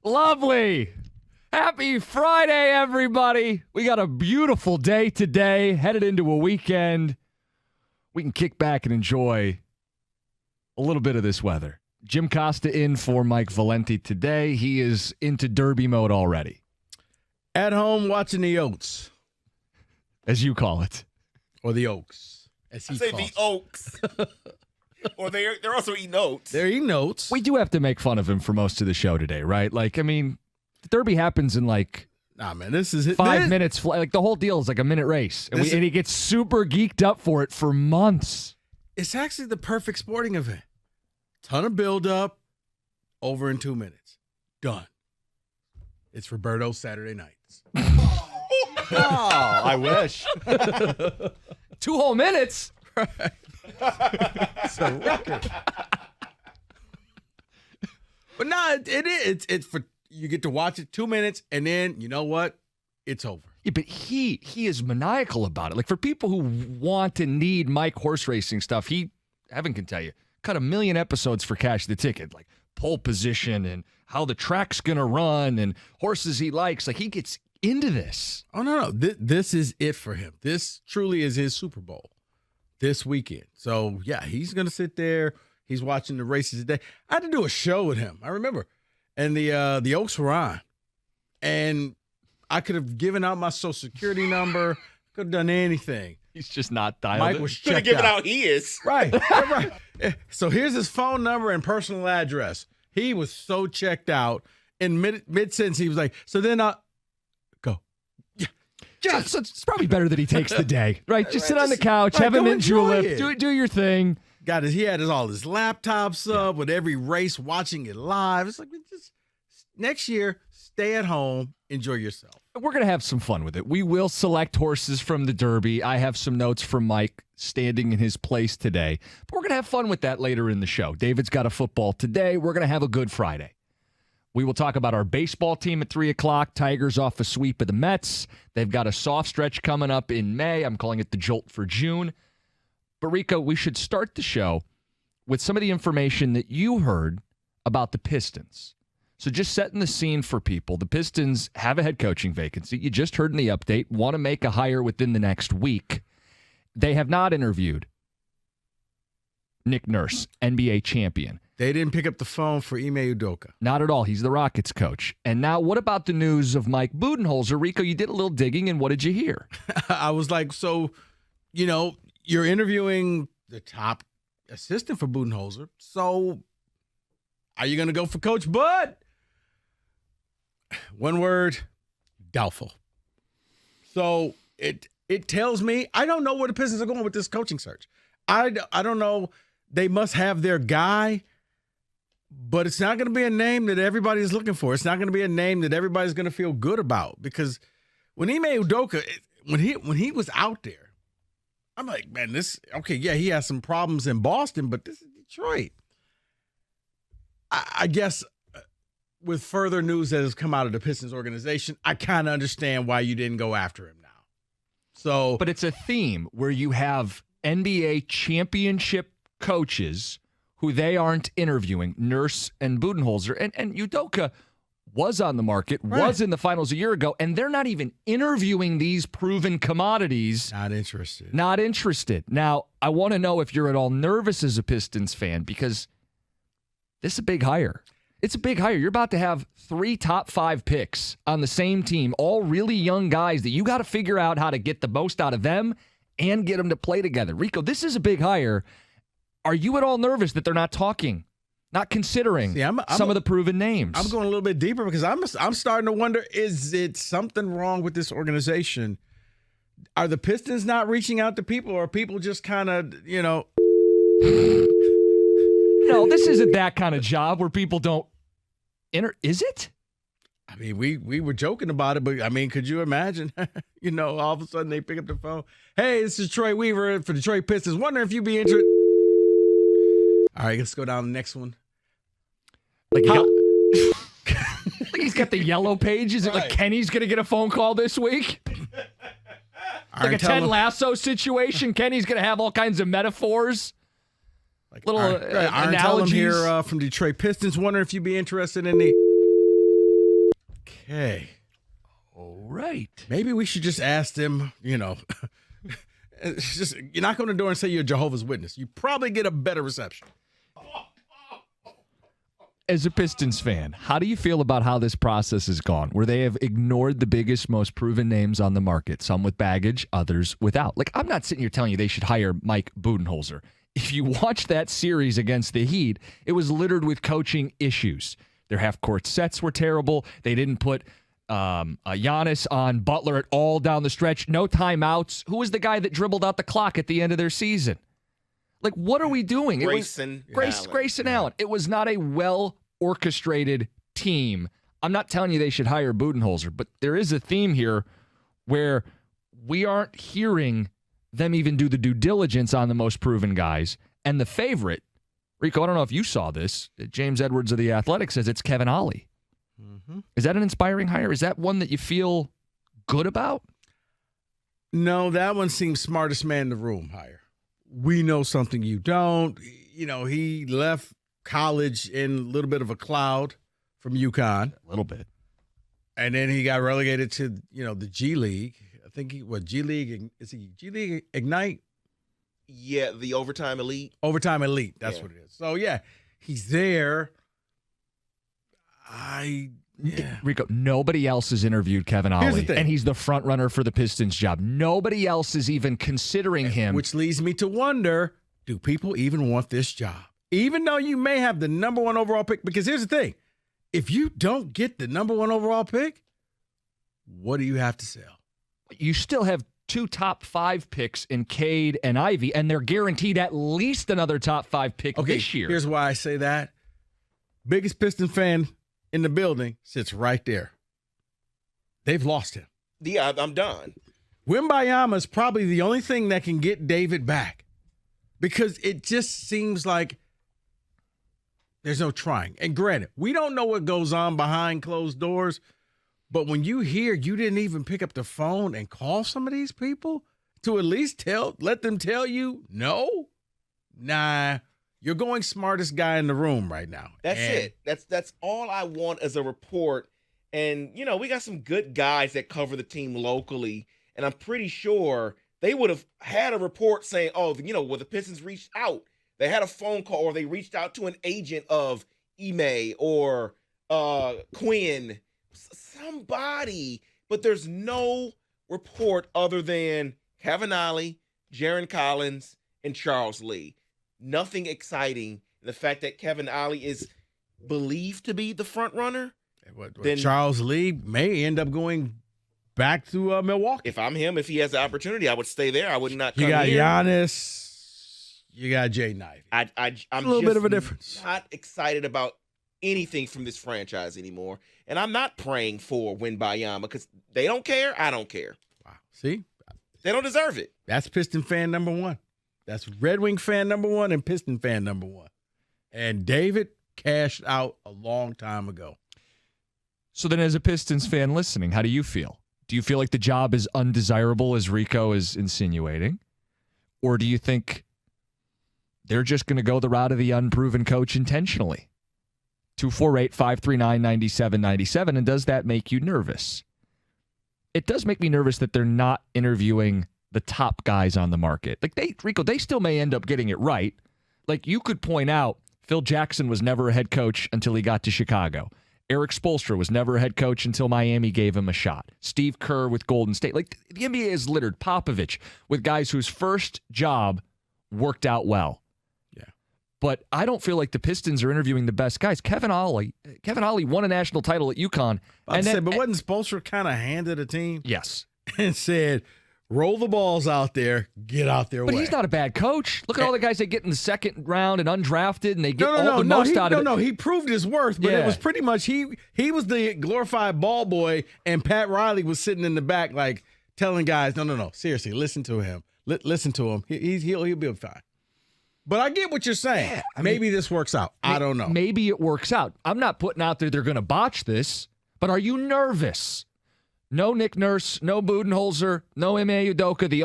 Lovely. Happy Friday, everybody. We got a beautiful day today, headed into a weekend. We can kick back and enjoy a little bit of this weather. Jim Costa in for Mike Valenti today. He is into derby mode already. At home watching the Oats. As you call it. Or the Oaks. As he I say calls the Oaks. Or they're also eating oats. They're eating oats. We do have to make fun of him for most of the show today, right? Like, I mean, the derby happens in like Nah, man, this is it. 5 minutes. Like the whole deal is like a minute race. And he gets super geeked up for it for months. It's actually the perfect sporting event. Ton of build-up, over in 2 minutes. Done. It's Roberto's Saturday nights. Oh, I wish. 2 whole minutes. Right. It's a record. But nah, it is. It's for you get to watch it 2 minutes, and then you know what? It's over. Yeah, but he is maniacal about it. Like for people who want and need Mike horse racing stuff, Evan can tell you, cut 1 million episodes for Cash the Ticket, like pole position and how the track's gonna run and horses he likes. Like he gets into this. Oh no. This is it for him. This truly is his Super Bowl this weekend. So yeah, he's gonna sit there. He's watching the races today. I had to do a show with him. I remember, and the Oaks were on, and I could have given out my Social Security number. Could have done anything. He's just not dialed. Mike was Could have checked given out. out he is. Right, right. So here's his phone number and personal address. He was so checked out. In mid sentence, he was like, "So then I go." Yeah, So it's probably better that he takes the day, right? Just sit on the Just- couch, right, have a go mint enjoy julep, it. do your thing. He had all his laptops up with every race, watching it live. It's like, just next year, stay at home, enjoy yourself. We're going to have some fun with it. We will select horses from the Derby. I have some notes from Mike standing in his place today. But we're going to have fun with that later in the show. David's got a football today. We're going to have a good Friday. We will talk about our baseball team at 3 o'clock. Tigers off a sweep of the Mets. They've got a soft stretch coming up in May. I'm calling it the Jolt for June. But, Rico, we should start the show with some of the information that you heard about the Pistons. So just setting the scene for people, the Pistons have a head coaching vacancy. You just heard in the update, want to make a hire within the next week. They have not interviewed Nick Nurse, NBA champion. They didn't pick up the phone for Ime Udoka. Not at all. He's the Rockets coach. And now what about the news of Mike Budenholzer? Rico, you did a little digging, and what did you hear? I was like, so, you're interviewing the top assistant for Budenholzer. So are you going to go for Coach Bud? One word, doubtful. So it tells me, I don't know where the Pistons are going with this coaching search. I don't know. They must have their guy, but it's not going to be a name that everybody is looking for. It's not going to be a name that everybody's going to feel good about, because when Ime Udoka, when he was out there, I'm like, man, he has some problems in Boston, but this is Detroit. I guess with further news that has come out of the Pistons organization, I kind of understand why you didn't go after him now. So, But it's a theme where you have NBA championship coaches who they aren't interviewing, Nurse and Budenholzer. And Udoka was on the market, was in the finals a year ago, and they're not even interviewing these proven commodities. not interested. Not interested. Now, I want to know if you're at all nervous as a Pistons fan, because this is a big hire. It's a big hire. You're about to have 3 top 5 picks on the same team, all really young guys that you got to figure out how to get the most out of them and get them to play together. Rico, this is a big hire. Are you at all nervous that they're not talking? Not considering some of the proven names. I'm going a little bit deeper, because I'm starting to wonder, is it something wrong with this organization? Are the Pistons not reaching out to people, or are people just kind of, No, this isn't that kind of job where people don't enter. Is it? I mean, we were joking about it, but I mean, could you imagine? All of a sudden they pick up the phone. Hey, this is Troy Weaver for Detroit Pistons. Wondering if you'd be interested. All right, let's go down to the next one. Like he's got the yellow page. Is it like Kenny's going to get a phone call this week? Like a Ted Lasso situation. Kenny's going to have all kinds of metaphors. Little analogies here from Detroit Pistons. Wondering if you'd be interested in the. Okay. All right. Maybe we should just ask them, it's just, you knock on the door and say you're Jehovah's Witness. You probably get a better reception. As a Pistons fan, how do you feel about how this process has gone, where they have ignored the biggest, most proven names on the market, some with baggage, others without? Like, I'm not sitting here telling you they should hire Mike Budenholzer. If you watch that series against the Heat, it was littered with coaching issues. Their half-court sets were terrible. They didn't put Giannis on Butler at all down the stretch. No timeouts. Who was the guy that dribbled out the clock at the end of their season? Like, what are we doing? Grayson Allen. It was not a well-orchestrated team. I'm not telling you they should hire Budenholzer, but there is a theme here where we aren't hearing them even do the due diligence on the most proven guys. And the favorite, Rico, I don't know if you saw this, James Edwards of The Athletic says it's Kevin Ollie. Mm-hmm. Is that an inspiring hire? Is that one that you feel good about? No, that one seems smartest man in the room hire. We know something you don't. He left college in a little bit of a cloud from UConn. A little bit. And then he got relegated to, the G League. I think G League, is he G League Ignite? Yeah, the Overtime Elite. Overtime Elite, that's what it is. So, he's there. Rico, nobody else has interviewed Kevin Ollie, and he's the front runner for the Pistons job. Nobody else is even considering him. Which leads me to wonder, do people even want this job? Even though you may have the number one overall pick, because here's the thing. If you don't get the number one overall pick, what do you have to sell? You still have 2 top 5 picks in Cade and Ivy, and they're guaranteed at least another top 5 pick this year. Here's why I say that. Biggest Piston fan in the building sits right there. They've lost him. Yeah, I'm done. Wembanyama is probably the only thing that can get David back, because it just seems like there's no trying. And granted, we don't know what goes on behind closed doors, but when you hear you didn't even pick up the phone and call some of these people to at least let them tell you no, nah, you're going smartest guy in the room right now. That's it. That's all I want as a report. And, we got some good guys that cover the team locally, and I'm pretty sure they would have had a report saying, the Pistons reached out. They had a phone call, or they reached out to an agent of Ime or Quinn, somebody. But there's no report other than Kevin Ollie, Jaron Collins, and Charles Lee. Nothing exciting. The fact that Kevin Ollie is believed to be the front runner. Then Charles Lee may end up going back to Milwaukee. If I'm him, if he has the opportunity, I would stay there. I would not come here. You got here. Giannis. You got Jaden Ivey. I'm a little bit of a difference. Not excited about anything from this franchise anymore. And I'm not praying for Wembanyama because they don't care. I don't care. Wow. See? They don't deserve it. That's Piston fan number 1. That's Red Wing fan number 1 and Piston fan number 1. And David cashed out a long time ago. So then, as a Pistons fan listening, how do you feel? Do you feel like the job is undesirable, as Rico is insinuating? Or do you think they're just going to go the route of the unproven coach intentionally? 248-539-9797. And does that make you nervous? It does make me nervous that they're not interviewing the top guys on the market. Like, Rico, they still may end up getting it right. Like, you could point out Phil Jackson was never a head coach until he got to Chicago. Eric Spoelstra was never a head coach until Miami gave him a shot. Steve Kerr with Golden State. Like, the NBA is littered. Popovich with guys whose first job worked out well. Yeah. But I don't feel like the Pistons are interviewing the best guys. Kevin Ollie won a national title at UConn. But wasn't Spoelstra kind of handed a team? Yes. And said, roll the balls out there, get out their way. But he's not a bad coach. Look at all the guys they get in the second round and undrafted, and they get the most out of it. No, he proved his worth, but it was pretty much he was the glorified ball boy, and Pat Riley was sitting in the back like telling guys, no, seriously, listen to him. Listen to him. He'll be fine. But I get what you're saying. Yeah, maybe this works out. I don't know. Maybe it works out. I'm not putting out there they're going to botch this, but are you nervous? No Nick Nurse, no Budenholzer, no Ime Udoka. The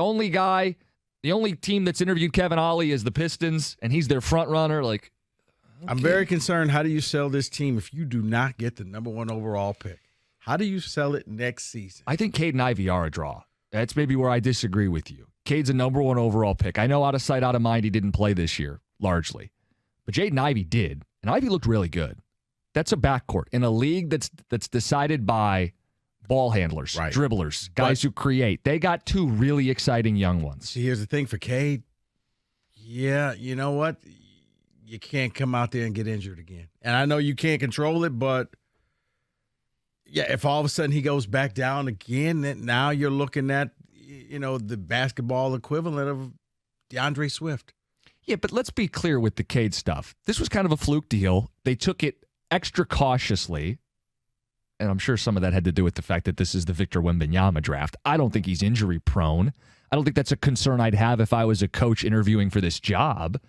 only team that's interviewed Kevin Ollie is the Pistons, and he's their front runner. Like, okay. I'm very concerned. How do you sell this team if you do not get the number 1 overall pick? How do you sell it next season? I think Cade and Ivy are a draw. That's maybe where I disagree with you. Cade's a number 1 overall pick. I know out of sight, out of mind, he didn't play this year, largely. But Jaden Ivey did, and Ivy looked really good. That's a backcourt in a league that's decided by ball handlers, right. dribblers, guys who create. They got 2 really exciting young ones. See, here's the thing for Cade. Yeah, you know what? You can't come out there and get injured again. And I know you can't control it, but yeah, if all of a sudden he goes back down again, then now you're looking at, the basketball equivalent of DeAndre Swift. Yeah, but let's be clear with the Cade stuff. This was kind of a fluke deal. They took it extra cautiously, and I'm sure some of that had to do with the fact that this is the Victor Wembanyama draft. I don't think he's injury prone. I don't think that's a concern I'd have if I was a coach interviewing for this job.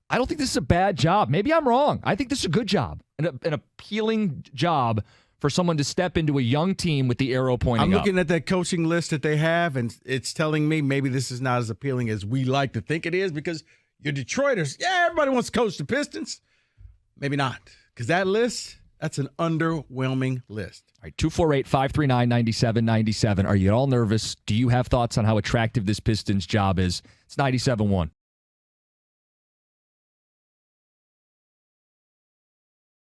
I don't think this is a bad job. Maybe I'm wrong. I think this is a good job, an appealing job for someone to step into a young team with the arrow pointing I'm up. looking at that coaching list that they have, and it's telling me maybe this is not as appealing as we like to think it is because you're Detroiters. Yeah, everybody wants to coach the Pistons. Maybe not, because that list, that's an underwhelming list. All right, 248-539-9797. Are you at all nervous? Do you have thoughts on how attractive this Pistons job is? It's 97-1.